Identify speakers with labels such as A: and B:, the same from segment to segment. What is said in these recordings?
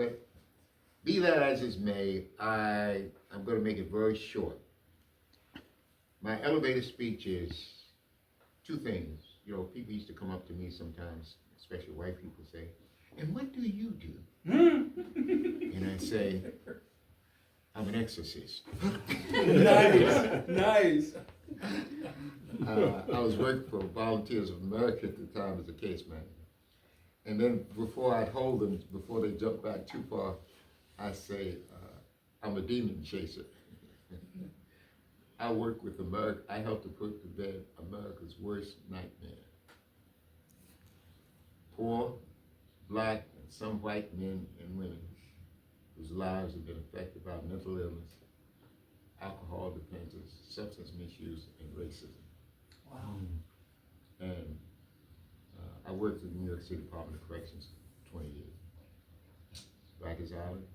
A: But be that as it may, I'm going to make it very short. My elevator speech is two things. You know, people used to come up to me sometimes, especially white people, say, "And what do you do?" And I say, "I'm an exorcist."
B: Nice, nice.
A: I was working for Volunteers of America at the time as a case manager. And then before I'd hold them, before they jump back too far, I say, I'm a demon chaser. I work with America. I help to put to bed America's worst nightmare. Poor, black, and some white men and women whose lives have been affected by mental illness, alcohol dependence, substance misuse, and racism.
B: Wow.
A: And I worked at the New York City Department of Corrections for 20 years. Rikers Island,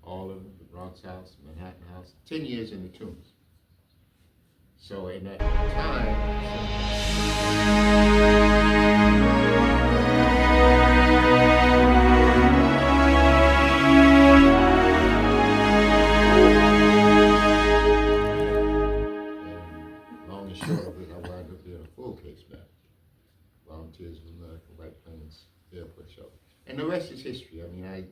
A: all of them, the Bronx House, Manhattan House, 10 years in the Tombs. So in that long and short of it, I wound up being a full case manager. Volunteers of America, White Plains Airport Shelter. And the rest is history. I mean, I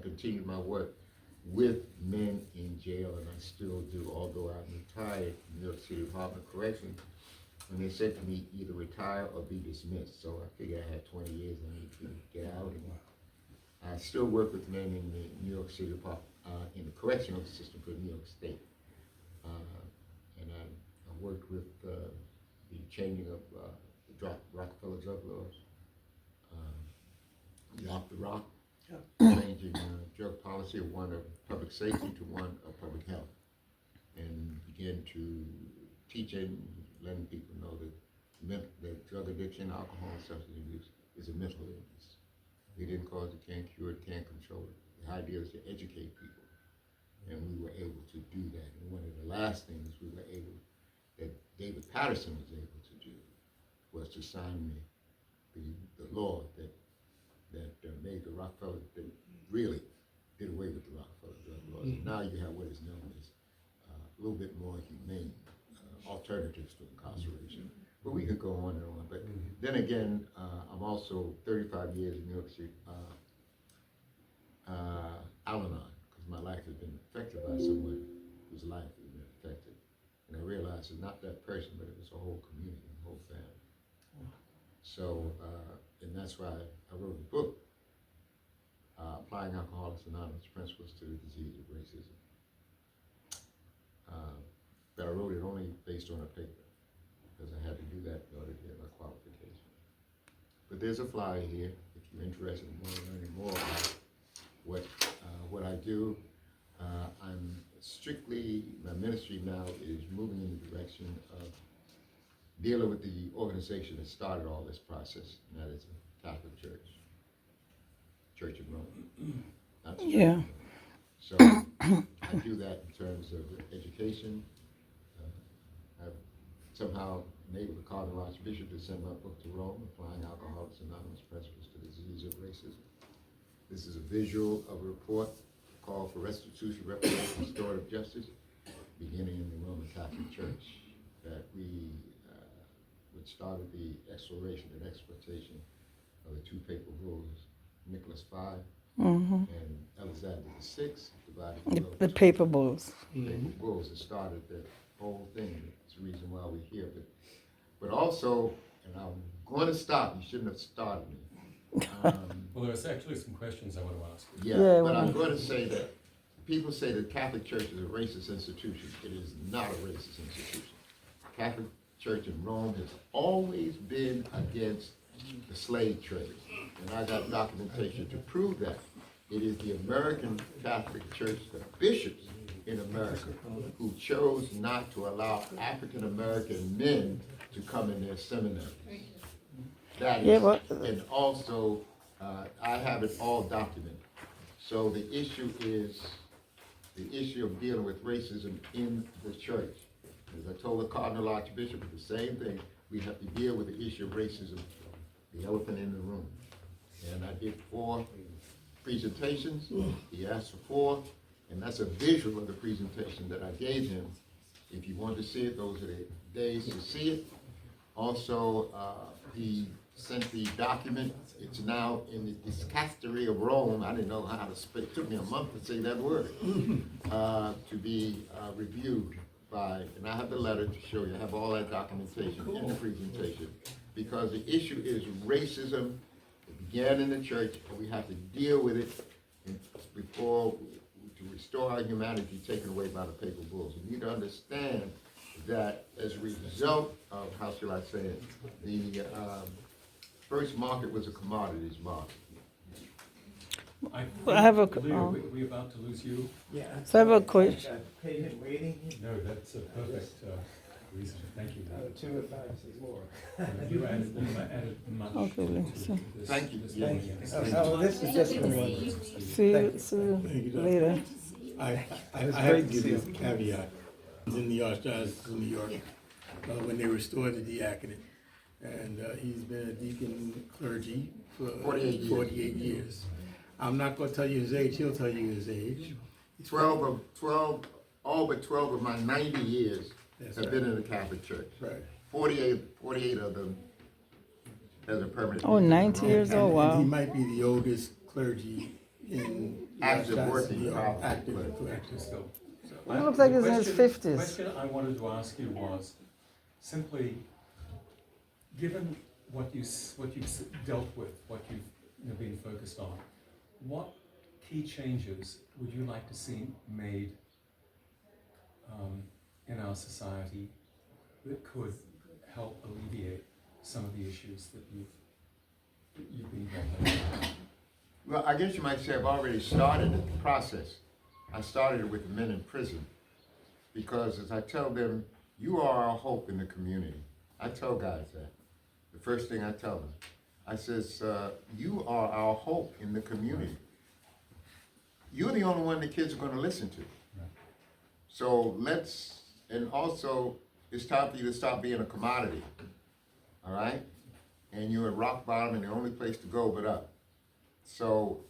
A: continued my work with men in jail, and I still do, although I'm retired from New York City Department of Corrections. And they said to me, either retire or be dismissed. So I figured I had 20 years, I need to get out. And I still work with men in the New York City Department, in the correctional system for New York State. And I worked with the changing of the Rockefeller drug laws, off the rock, changing drug policy of one of public safety to one of public health, and began to teach and letting people know that drug addiction, alcohol, and substance abuse is a mental illness. We didn't cause it, can't cure it, can't control it. The idea is to educate people, and we were able to do that. And one of the last things that David Patterson was able to do was to sign the law that made the Rockefeller, that really did away with the Rockefeller drug laws. And now you have what is known as a little bit more humane alternatives to incarceration. But we could go on and on. But then again, I'm also 35 years in New York City, Al-Anon, because my life has been affected by someone whose life has been affected. And I realized it's not that person, but it was a whole community, a whole family. So, and that's why I wrote a book, Applying Alcoholics Anonymous Principles to the Disease of Racism. But I wrote it only based on a paper, because I had to do that in order to get my qualification. But there's a flyer here, if you're interested in learning more about what I do. I'm strictly, my ministry now is moving in the direction of dealing with the organization that started all this process, and that is the Catholic Church of Rome.
C: Yeah.
A: So I do that in terms of education. I've somehow enabled the Cardinal Archbishop to send my book to Rome, Applying Alcoholics Anonymous Principles to the Disease of Racism. This is a visual of a report called for restitution, reparation, restorative justice, beginning in the Roman Catholic Church, that which started the exploration and exploitation of the two papal bulls, Nicholas V and Alexander VI, divided
C: The paper bulls.
A: Papal bulls that started the whole thing. It's the reason why we're here. But also, and I'm going to stop, you shouldn't have started me.
D: Well, there's actually some questions I want to ask.
A: Yeah, but I'm going to say that people say the Catholic Church is a racist institution. It is not a racist institution. Catholic Church in Rome has always been against the slave trade. And I got documentation to prove that. It is the American Catholic Church, the bishops in America, who chose not to allow African American men to come in their seminaries. That is, and also, I have it all documented. So the issue is the issue of dealing with racism in the church. As I told the Cardinal Archbishop, the same thing. We have to deal with the issue of racism, the elephant in the room. And I did 4 presentations. He asked for 4, and that's a visual of the presentation that I gave him. If you want to see it, those are the days to see it. Also, he sent the document. It's now in the Dicastery of Rome. I didn't know how to speak. It took me a month to say that word. To be reviewed by, and I have the letter to show you. I have all that documentation in the presentation. Because the issue is racism. It began in the church, and we have to deal with it before to restore our humanity taken away by the papal bulls. We need to understand that as a result of, how shall I say it, the first market was a commodities market.
C: I have a
D: Leo, we about to lose you?
B: Yeah.
C: So I have a question.
B: Patient waiting.
D: No, that's a perfect reason. Thank you.
B: 2 or 5, 6 more.
D: You added much
C: Okay,
D: to
C: so-
D: this.
A: Thank you.
D: this
A: Yeah.
D: morning.
B: Oh, this is just for me.
C: See you later.
E: I
B: was
E: have to
B: great to
E: give
B: see
E: this
B: him.
E: caveat. I was in the Archdiocese of New York when they restored the diaconate. And he's been a deacon clergy for 48 years. I'm not going to tell you his age, he'll tell you his age.
A: 12, all but 12 of my 90 years
E: That's
A: have
E: right.
A: been in the Catholic Church.
E: Right.
A: 48 of them as a permanent.
C: Oh, 90 years
E: And,
C: old,
E: and he
C: wow.
E: might be the oldest clergy in the
A: Active
E: Archdiocese of
A: working
E: New York.
A: Catholic
E: Active
A: clergy.
E: clergy.
D: Actually, still.
C: He looks like
D: The
C: he's in his
D: question-
C: 50s.
D: question I wanted to ask you was, simply, given what you've dealt with, what you've been focused on, what key changes would you like to see made in our society that could help alleviate some of the issues that you've been involved in?
A: Well, I guess you might say I've already started the process. I started it with the men in prison because, as I tell them, you are our hope in the community. I tell guys that. The first thing I tell them, I says, you are our hope in the community. You're the only one the kids are going to listen to.
D: Right.
A: So and also, it's time for you to stop being a commodity, all right? And you're at rock bottom and the only place to go but up. So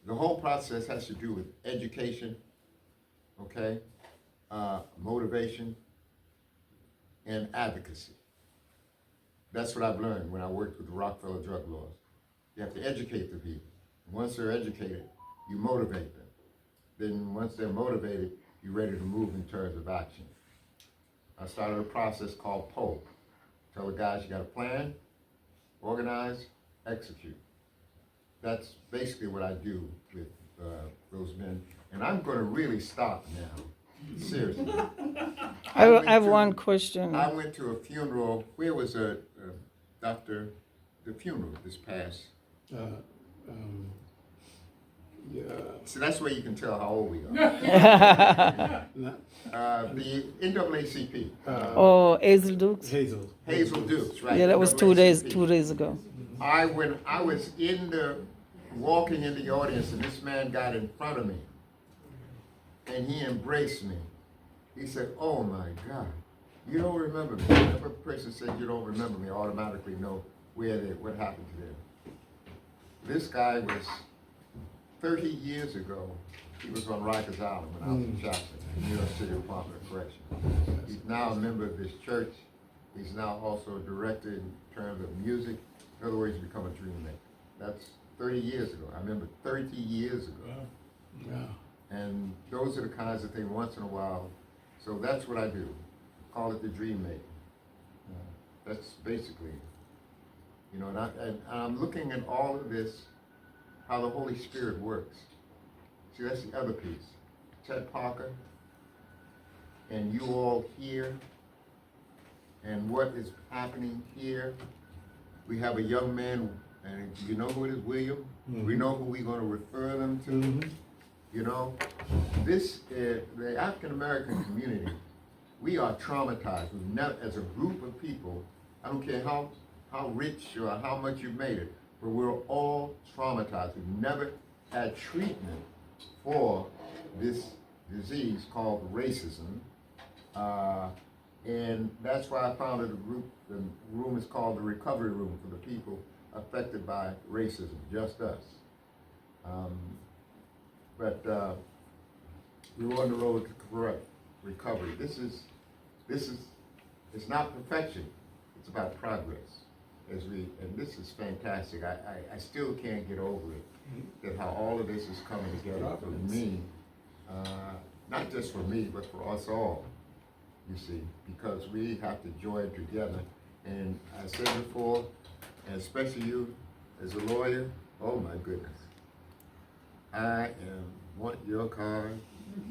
A: the whole process has to do with education, okay, motivation, and advocacy. That's what I've learned when I worked with the Rockefeller drug laws. You have to educate the people. Once they're educated, you motivate them. Then once they're motivated, you're ready to move in terms of action. I started a process called POLE. Tell the guys you got a plan, organize, execute. That's basically what I do with those men. And I'm going to really stop now. Seriously.
C: I
A: went
C: have
A: to-
C: one question.
A: I went to a funeral. Where was the funeral this past?
E: Yeah.
A: So that's where you can tell how old we are.
E: Not,
A: The NAACP.
C: Oh, Hazel Dukes?
E: Hazel.
A: Hazel Dukes, right?
C: Yeah, that was 2
A: NAACP.
C: days ago.
A: I was walking in the audience, and this man got in front of me, and he embraced me. He said, "Oh my God, you don't remember me." Whenever a person says you don't remember me, I automatically know what happened to them. This guy was 30 years ago. He was on Rikers Island when I was in Jackson, New York City Department of Corrections. He's now a member of this church. He's now also a director in terms of music. In other words, he's become a dream maker. That's 30 years ago. I remember 30 years ago.
E: Yeah.
A: And those are the kinds of things once in a while. So that's what I do. Call it the dream maker. That's basically, and I'm looking at all of this, how the Holy Spirit works. See, that's the other piece. Ted Parker and you all here and what is happening here. We have a young man, and you know who it is, William?
E: Mm-hmm.
A: We know who we're going to refer them to.
E: Mhm.
A: This is the African American community. We are traumatized. We've never, as a group of people, I don't care how rich or how much you've made it, but we're all traumatized. We've never had treatment for this disease called racism. And that's why I founded a group. The room is called the Recovery Room for the people affected by racism, just us. But we're on the road to recovery. This is, it's not perfection, it's about progress. And this is fantastic. I still can't get over it, that how all of this is coming together for me, not just for me, but for us all, you see, because we have to join together. And I said before, and especially you as a lawyer, oh my goodness, I want your card.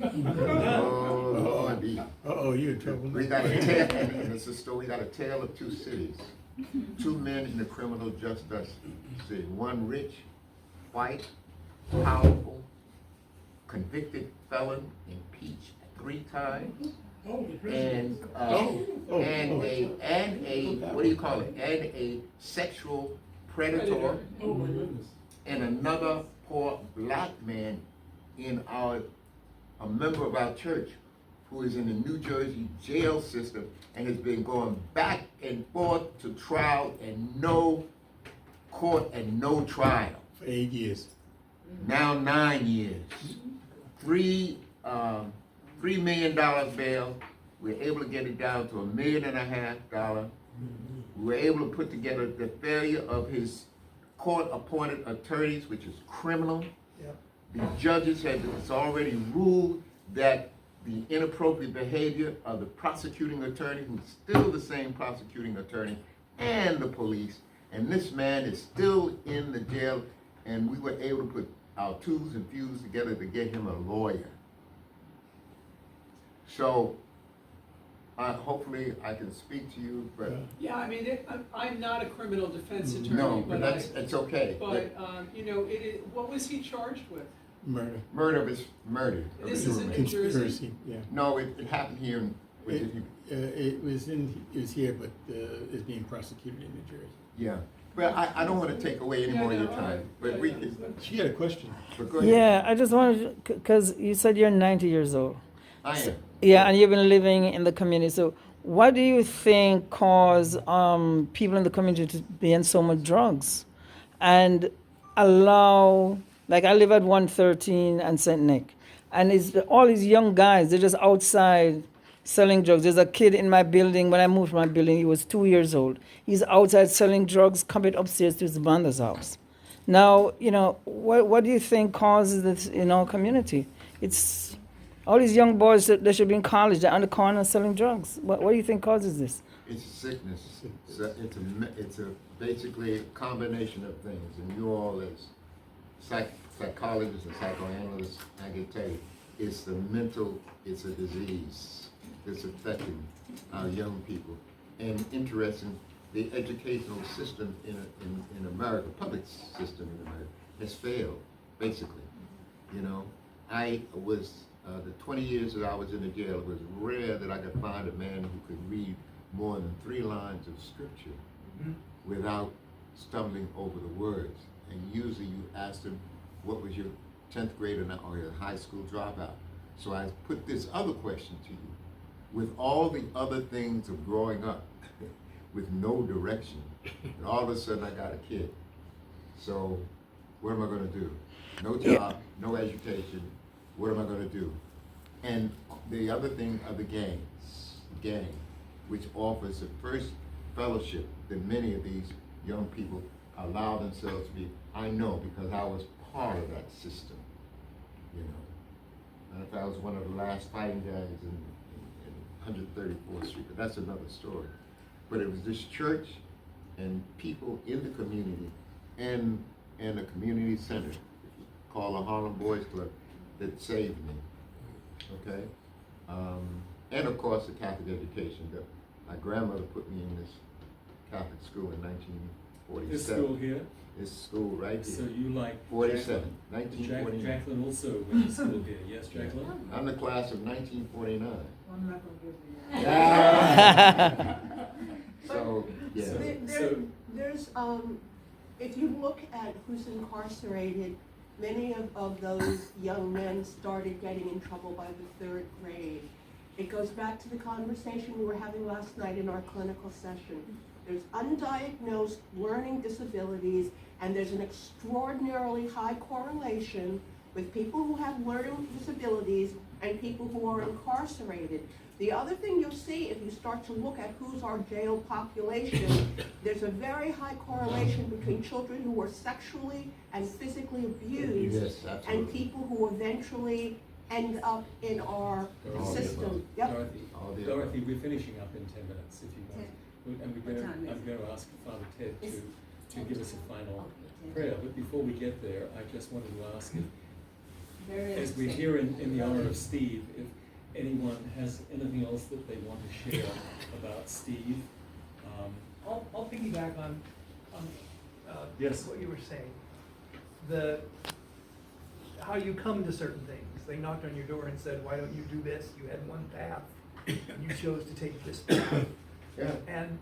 A: Oh, Lordy.
E: Uh-oh, you're in trouble.
A: We got a tale, and it's a story, we got a tale of two cities. Two men in the criminal justice city. One rich, white, powerful, convicted felon, impeached 3 times. And a what do you call it? And a sexual predator.
D: Oh my goodness.
A: And another poor black man a member of our church, who is in the New Jersey jail system and has been going back and forth to trial and no court and no trial.
E: For 8 years.
A: Now 9 years. $3 million bail. We were able to get it down to $1.5 million. We were able to put together the failure of his court-appointed attorneys, which is criminal.
B: Yep.
A: The judges have already ruled that the inappropriate behavior of the prosecuting attorney, who's still the same prosecuting attorney, and the police, and this man is still in the jail, and we were able to put our twos and fews together to get him a lawyer. So, hopefully I can speak to you, but
F: Yeah, I mean, I'm not a criminal defense attorney,
A: no, but
F: but
A: it's okay.
F: you know, what was he charged with?
E: Murder.
A: Murder is murder.
F: This is in New Jersey?
E: Conspiracy, yeah.
A: No, it happened here in
E: It was here, but it's being prosecuted in New Jersey.
A: yeah. But I don't want to take away any
F: Yeah,
A: more of
F: no,
A: your
F: all
A: time.
F: right.
A: But
F: Yeah,
A: we
F: yeah.
A: can.
E: She had a question.
A: But go ahead.
C: Yeah, I just wanted, because you said you're 90 years old.
A: I am.
C: Yeah, and you've been living in the community. So what do you think caused people in the community to be in so much drugs and allow, like I live at 113 and St. Nick, and it's all these young guys, they're just outside selling drugs. There's a kid in my building, when I moved to my building, he was 2 years old. He's outside selling drugs, coming upstairs to his mother's house. Now, what do you think causes this in our community? It's all these young boys, they should be in college, they're on the corner selling drugs. What do you think causes this?
A: It's sickness. It's basically a combination of things. And you all as psychologists and psychoanalysts, I can tell you, it's a disease that's affecting our young people. And interesting, the educational system in America, public system in America, has failed, basically. I was, the 20 years that I was in the jail, it was rare that I could find a man who could read more than 3 lines of scripture without stumbling over the words. And usually you asked him, what was your 10th grade or your high school dropout? So I put this other question to you. With all the other things of growing up, with no direction, and all of a sudden I got a kid. So what am I gonna do? No job, no education, what am I gonna do? And the other thing are the gang, which offers the first fellowship that many of these young people allow themselves to be. I know because I was part of that system, And if I was one of the last fighting guys in 134th Street, but that's another story. But it was this church and people in the community and a community center called the Harlem Boys Club that saved me, okay? And of course the Catholic education. My grandmother put me in this Catholic school in 1947.
D: This school here?
A: This school right here.
D: So you like
A: 47,
D: Jacqueline.
A: 1949.
D: Jacqueline also went to school here. Yes, Jacqueline?
A: I'm the class of 1949.
F: I'm not gonna give you
A: Yeah. So, yeah.
G: There's, if you look at who's incarcerated, many of those young men started getting in trouble by the 3rd grade. It goes back to the conversation we were having last night in our clinical session. There's undiagnosed learning disabilities, and there's an extraordinarily high correlation with people who have learning disabilities and people who are incarcerated. The other thing you'll see if you start to look at who's our jail population, there's a very high correlation between children who were sexually and physically abused
A: Yes,
G: and
A: absolutely.
G: people who eventually end up in our
A: All the
G: system.
A: above.
G: Yep.
A: All the
D: Dorothy, we're finishing up in 10 minutes, if you want. And
H: What time is
D: I'm
H: it?
D: going to ask Father Ted to give us a final
H: Okay.
D: prayer. But before we get there, I just wanted to ask if,
H: Very
D: as we're
H: interesting.
D: here in the honor of Steve, if anyone has anything else that they want to share about Steve.
I: I'll piggyback on
D: Yes.
I: what you were saying. How you come to certain things. They knocked on your door and said, "Why don't you do this?" You had one path, and you chose to take this path.
A: Yeah.
I: And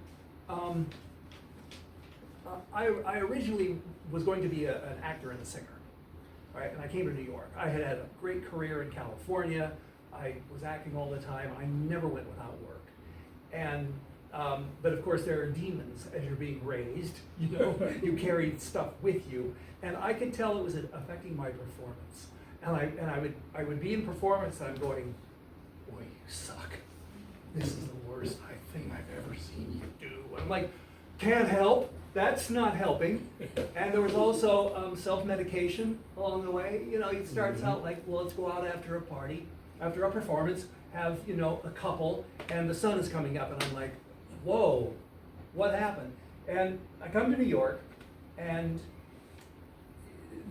I: I originally was going to be an actor and a singer, right? And I came to New York. I had a great career in California. I was acting all the time. I never went without work. And but of course there are demons as you're being raised. You know, you carry stuff with you, and I could tell it was affecting my performance. And I would be in performance, and I'm going, "Boy, you suck. This is the worst thing I've ever seen you do." I'm like, "Can't help. That's not helping." And there was also self-medication along the way. You know, it starts out like, "Well, let's go out after a party, after a performance, have, you know, a couple, and the sun is coming up," and I'm like, "Whoa, what happened?" And I come to New York, and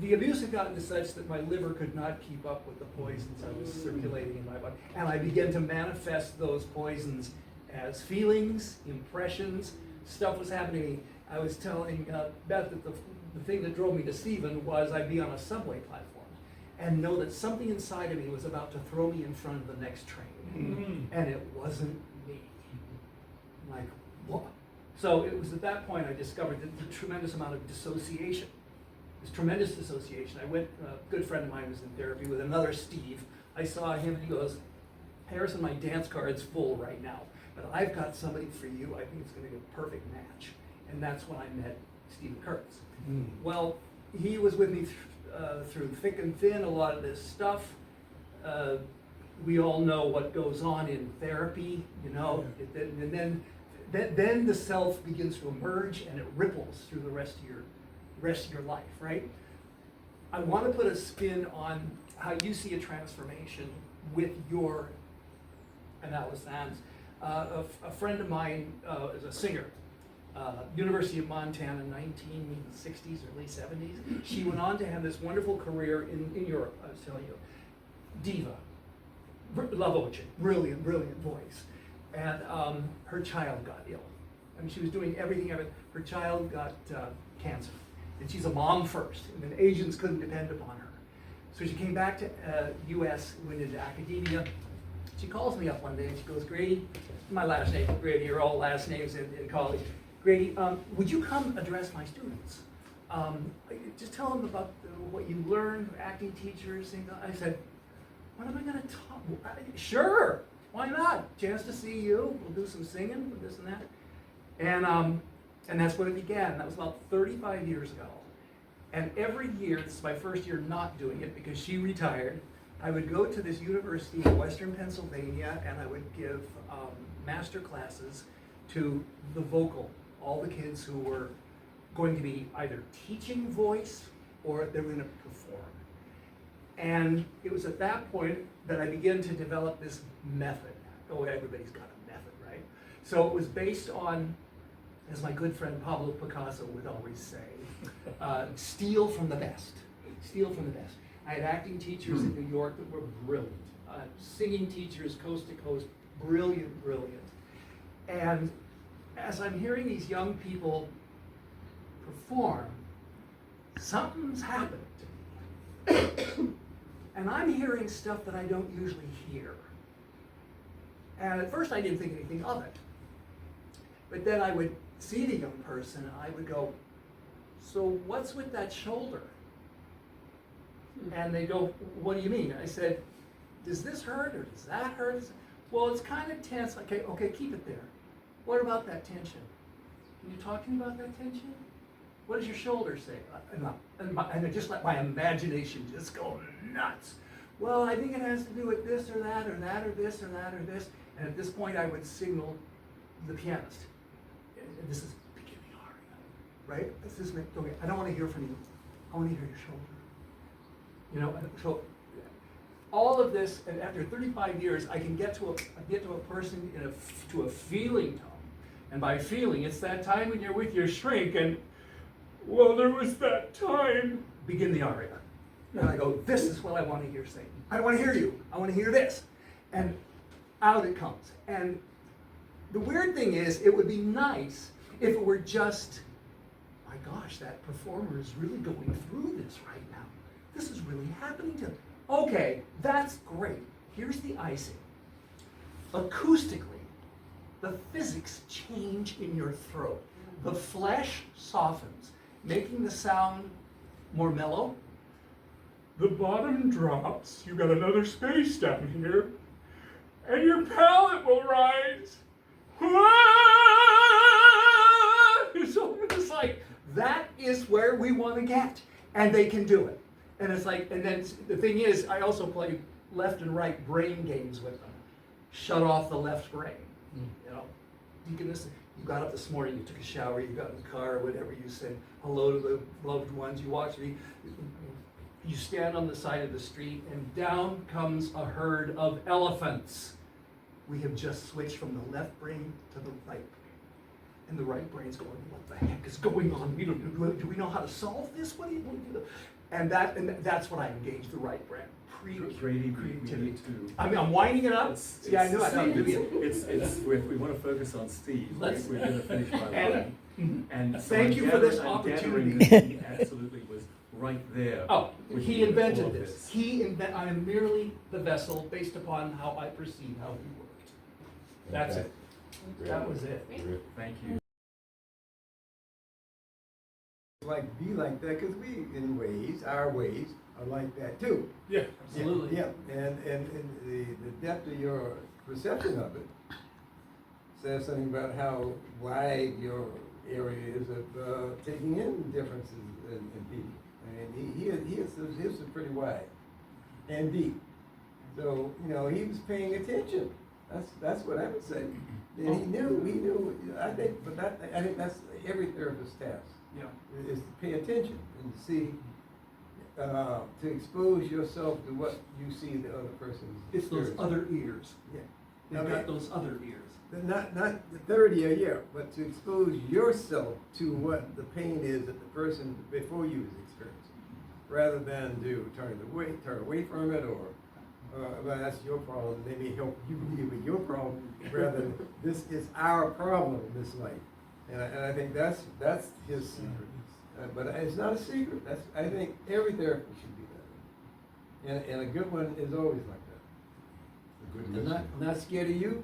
I: the abuse had gotten to such that my liver could not keep up with the poisons that was circulating in my body. And I began to manifest those poisons as feelings, impressions, stuff was happening to me. I was telling Beth that the thing that drove me to Stephen was I'd be on a subway platform and know that something inside of me was about to throw me in front of the next train. And it wasn't me. I'm like, what? So it was at that point I discovered that the tremendous amount of dissociation. This tremendous dissociation. I went, a good friend of mine was in therapy with another Steve. I saw him and he goes, "Harrison, my dance card's full right now, but I've got somebody for you. I think it's gonna be a perfect match." And that's when I met Steve A.Kurtz. Well, he was with me through thick and thin, a lot of this stuff. We all know what goes on in therapy, you know, and then the self begins to emerge and it ripples through the rest of your life, right? I want to put a spin on how you see a transformation with your analysis. A friend of mine is a singer, University of Montana, 1960s, early 70s. She went on to have this wonderful career in Europe, I was telling you. Diva, La Voce, brilliant voice. And her child got ill. I mean, she was doing everything. Her child got cancer. And she's a mom first, and then Asians couldn't depend upon her. So she came back to US, went into academia. She calls me up one day and she goes, "Grady," my last name, Grady, are all last names in college. "Grady, would you come address my students? Just tell them about what you learned, acting teachers." And I said, "What am I gonna talk? Sure, why not? Chance to see you, we'll do some singing, this and that." And that's when it began. That was about 35 years ago. And every year, this is my first year not doing it because she retired, I would go to this university in Western Pennsylvania and I would give master classes to the vocal, all the kids who were going to be either teaching voice or they were going to perform. And it was at that point that I began to develop this method. Oh, everybody's got a method, right? So it was based on, as my good friend Pablo Picasso would always say, steal from the best. Steal from the best. I had acting teachers in New York that were brilliant. Singing teachers coast to coast, brilliant. And as I'm hearing these young people perform, something's happened to me. And I'm hearing stuff that I don't usually hear. And at first I didn't think anything of it. But then I would see the young person and I would go, "So what's with that shoulder?" And they go, "What do you mean?" I said, "Does this hurt or does that hurt?" "Well, it's kind of tense." Okay, keep it there. "What about that tension?" Can you talk to me about that tension? What does your shoulder say? And I just let my imagination just go nuts. Well, I think it has to do with this or that or that or this or that or this. And at this point, I would signal the pianist. And this is beginning aria, right? This is okay. I don't want to hear from you. I want to hear your shoulder. You know, and so all of this, and after 35 years, I can get to a person to a feeling tone. And by feeling, it's that time when you're with your shrink and, well, there was that time. Begin the aria. And I go, this is what I want to hear sing. I don't want to hear you. I want to hear this. And out it comes. And the weird thing is, it would be nice if it were just, my gosh, that performer is really going through this right now. This is really happening to them. Okay, that's great. Here's the icing. Acoustically, the physics change in your throat. The flesh softens, making the sound more mellow. The bottom drops, you got another space down here, and your palate will rise. So it's like, that is where we want to get, and they can do it. And it's like, and then the thing is, I also play left and right brain games with them. Shut off the left brain. You know, Deaconess, you got up this morning, you took a shower, you got in the car, or whatever, you said hello to the loved ones, you watch me. You stand on the side of the street, and down comes a herd of elephants. We have just switched from the left brain to the right brain. And the right brain's going, what the heck is going on? Do we know how to solve this? What do you do? And that's what I engage the right brain.
D: Creativity.
I: I'm winding it up. See, I knew I don't do
D: If we want to focus on Steve, we're going to finish by one. And so
I: thank
D: I'm
I: you for this
D: gathering- I'm
I: opportunity.
D: gathering that he absolutely was right there.
I: Oh,
D: with
I: he
D: you with all
I: invented
D: of
I: this. I am merely the vessel based upon how I perceive how he worked. That's
A: Okay.
I: it. That was it.
D: Thank you.
B: Like, be like that, because we, in ways, our ways, are like that too.
D: Yeah.
I: Absolutely.
B: Yeah, and the depth of your perception of it says something about how wide your area is of taking in differences in people. I mean, his is pretty wide and deep. So, you know, he was paying attention. That's what I would say. And he knew, I think that's every therapist's task.
I: Yeah.
B: Is to pay attention and to see, to expose yourself to what you see the other person's
I: It's those
B: experiencing.
I: other ears.
B: Yeah.
I: They've
B: Okay.
I: got those other ears.
B: Not the third ear, yeah, but to expose yourself to what the pain is that the person before you is experiencing, rather than to turn away from it, or well, that's your problem. They may help you deal with your problem, rather than this is our problem in this life. And I think that's his secret. But it's not a secret. I think every therapist should be that. And a good one is always like that.
A: A good
B: I'm
A: listener.
B: not scared of you,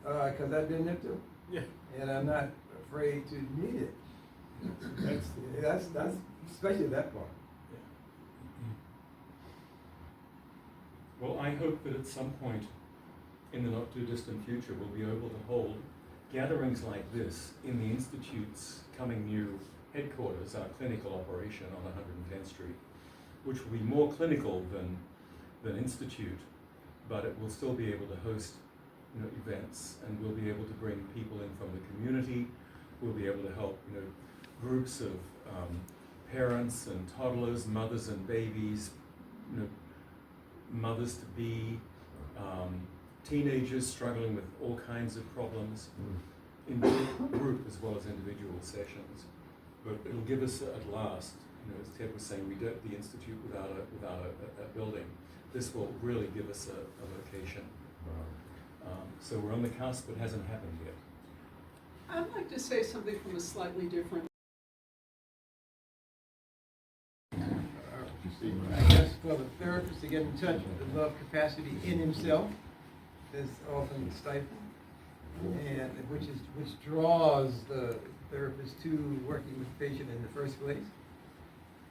B: because I've been there too.
D: Yeah.
B: And I'm not afraid to meet it. That's especially that part.
D: Well, I hope that at some point in the not too distant future we'll be able to hold gatherings like this in the Institute's coming new headquarters, our clinical operation on 110th Street, which will be more clinical than Institute, but it will still be able to host, you know, events, and we'll be able to bring people in from the community. We'll be able to help, you know, groups of parents and toddlers, mothers and babies, you know, mothers to be, teenagers struggling with all kinds of problems, in group as well as individual sessions. But it'll give us at last, you know, as Ted was saying, we don't the Institute without a building. This will really give us a location. So we're on the cusp, but it hasn't happened yet.
F: I'd like to say something from a slightly different.
B: I guess for the therapist to get in touch with the love capacity in himself is often stifled, and which draws the therapist to working with the patient in the first place.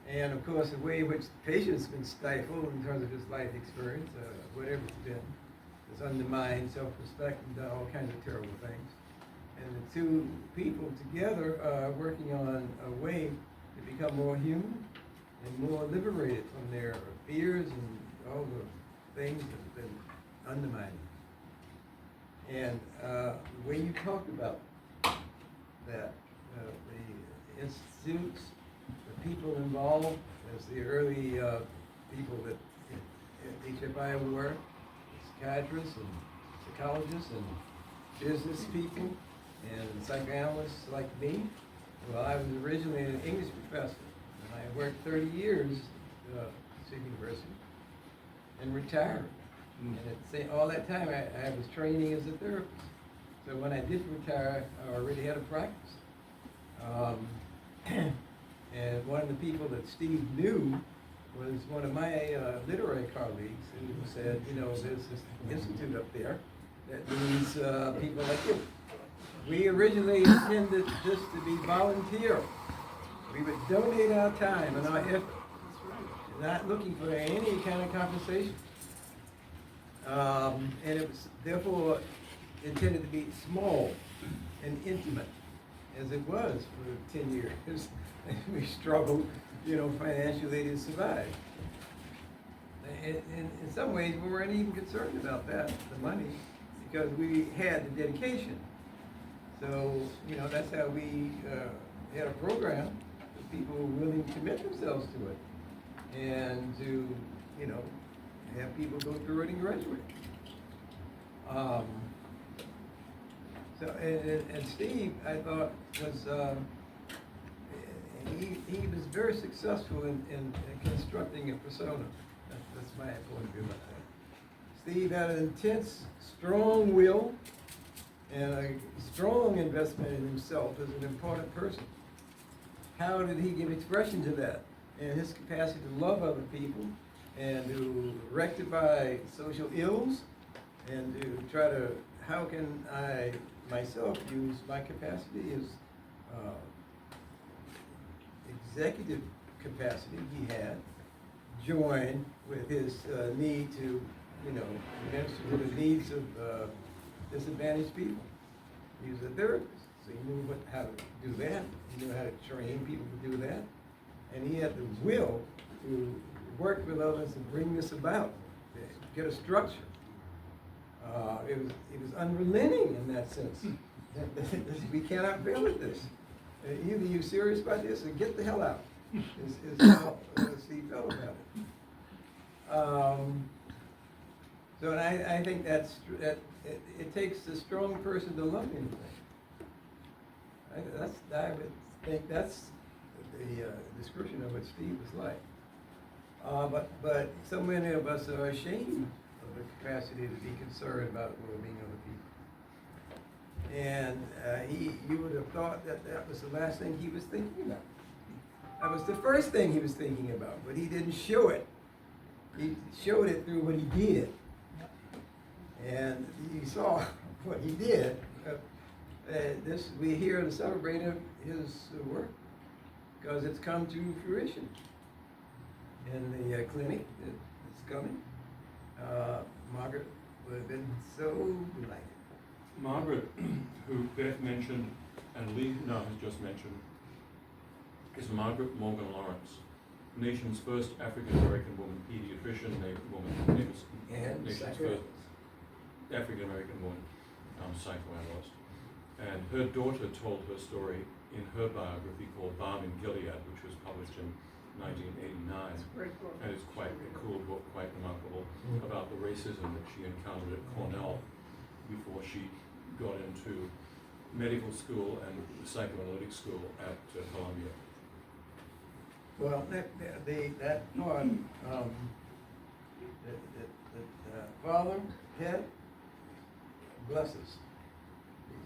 B: And of course, the way in which the patient's been stifled in terms of his life experience, whatever it's been, has undermined self-respect and done all kinds of terrible things. And the two people together are working on a way to become more human and more liberated from their fears and all the things that have been undermining. And the way you talked about that, the institutes, the people involved, as the early people that HFI were, psychiatrists and psychologists and business people and psychoanalysts like me. Well, I was originally an English professor, and I worked 30 years at City University and retired. And all that time, I was training as a therapist. So when I did retire, I already had a practice. And one of the people that Steve knew was one of my literary colleagues who said, you know, there's this institute up there that needs people like you. We originally intended this to be volunteer. We would donate our time and our effort, not looking for any kind of compensation. And it was therefore intended to be small and intimate, as it was for 10 years. We struggled, you know, financially to survive. In some ways, we weren't even concerned about that, the money, because we had the dedication. So, you know, that's how we had a program that people were willing to commit themselves to it and to, you know, have people go through it and graduate. And Steve, I thought, was he was very successful in constructing a persona. That's my point of view about that. Steve had an intense, strong will and a strong investment in himself as an important person. How did he give expression to that? And his capacity to love other people and to rectify social ills and to try to, how can I myself use my capacity as executive capacity he had, joined with his need to, you know, minister to the needs of disadvantaged people. He was a therapist, so he knew how to do that. He knew how to train people to do that. And he had the will to work with others and bring this about, get a structure. It was unrelenting in that sense. We cannot fail at this. Either you're serious about this or get the hell out, is how Steve felt about it. So I think that it takes a strong person to love anything. I would think that's the description of what Steve was like. But so many of us are ashamed of the capacity to be concerned about the well-being of the people. And you would have thought that was the last thing he was thinking about. That was the first thing he was thinking about, but he didn't show it. He showed it through what he did. And you saw what he did. We're here to celebrate his work because it's come to fruition in the clinic that's coming. Margaret would have been so delighted.
D: Margaret, who Beth mentioned and Lee now has just mentioned, is Margaret Morgan Lawrence, nation's first African-American woman pediatrician, nation's first African-American woman psychoanalyst. And her daughter told her story in her biography called Balm in Gilead, which was published in 1989. And it's quite a cool book, quite remarkable, about the racism that she encountered at Cornell before she got into medical school and psychoanalytic school at Columbia.
B: Well, that part, Father, Head, blesses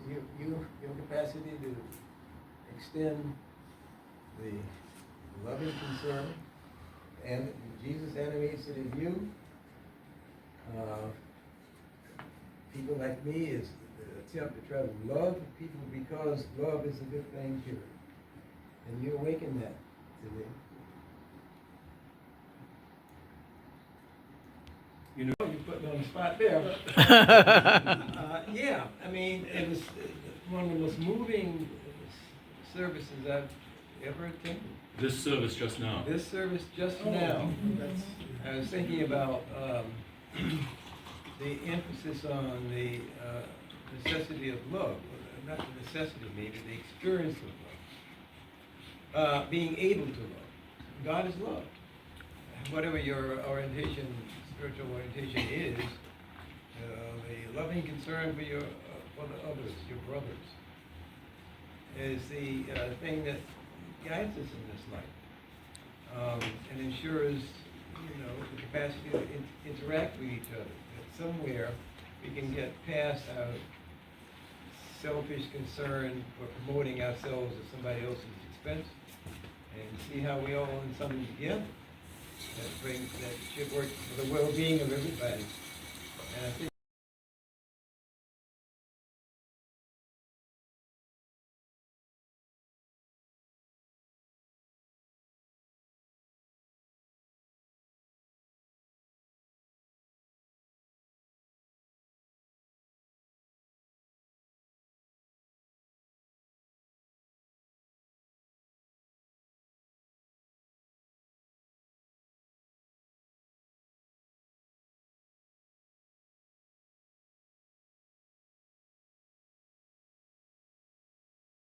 B: your capacity to extend the loving concern and Jesus animates it in you. People like me is the attempt to try to love people because love is a good thing, period. And you awaken that today.
D: You know,
B: you put me on the spot there. Yeah, I mean, it was one of the most moving services I've ever attended.
D: This service just now.
B: This service just now, I was thinking about the emphasis on the necessity of love, not the necessity maybe, the experience of love, being able to love. God is love. Whatever your orientation, spiritual orientation is, the loving concern for your for the others, your brothers, is the thing that guides us in this life, and ensures, the capacity to interact with each other. That somewhere we can get past our selfish concern for promoting ourselves at somebody else's expense, and see how we all in something together that should work for the well-being of everybody. And I think